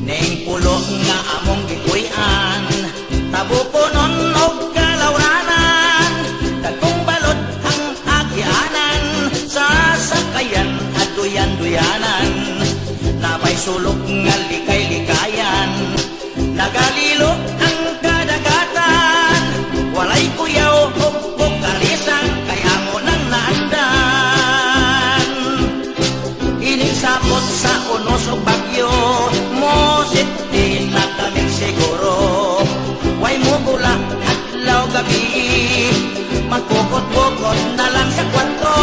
Ning pulo nga among gikuy-an, tabo punon og kalawranan, dagkong balod ang agyanan, sa sakayan at duyan-duyanan, nabay sulok nga likay-likayan, nagalilo ang kadagatan, walay kuyaw og kalisan, kaya mo nang naandan. Inisapot sa unos o bagyo, mosit din na kaming siguro, way mo bula at law gabi, magkukot-kukot na lang sa kwarto.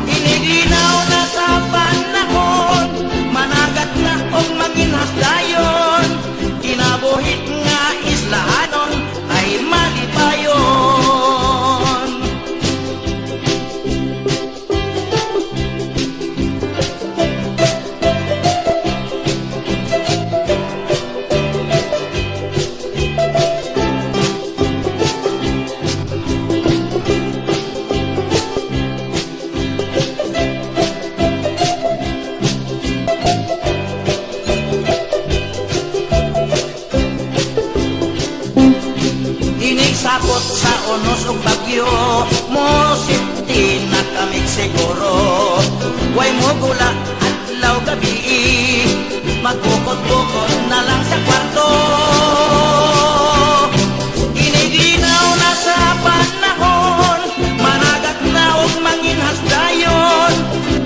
Iniginaw na sa panahon, managat na o manginhas dayon, kinabuhit nga islahanon ay malipayon. Sapot sa unos ug bagyo, mosit din na kamig siguro, way mo gula at law gabi, magkukot-kukot na lang sa kwarto. Iniginaw na sa panahon, managat na og manginhas dayon,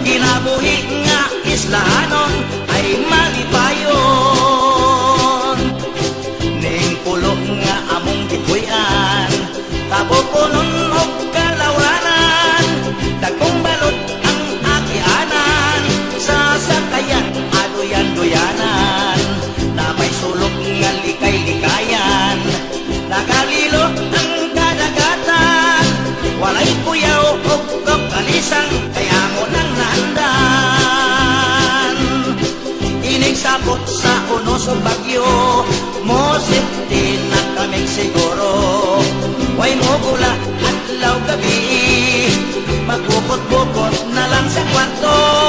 kinabuhi nga islahanon ay malipayon. Ning pulo nga among gikuy-an, tabo punon og kalawranan, dagkong balot ang agyanan, sa sakayan aduyan-duyanan, na may sulok nga likay-likayan, nagalilo ang kadagatan, walay kuyaw og kalisan, kaya mo nang naandan. Inigsapot sa unos o bagyo, mosit din na kaming siguro, way mo gula at law gabi, magkukot-kukot na lang sa kwarto.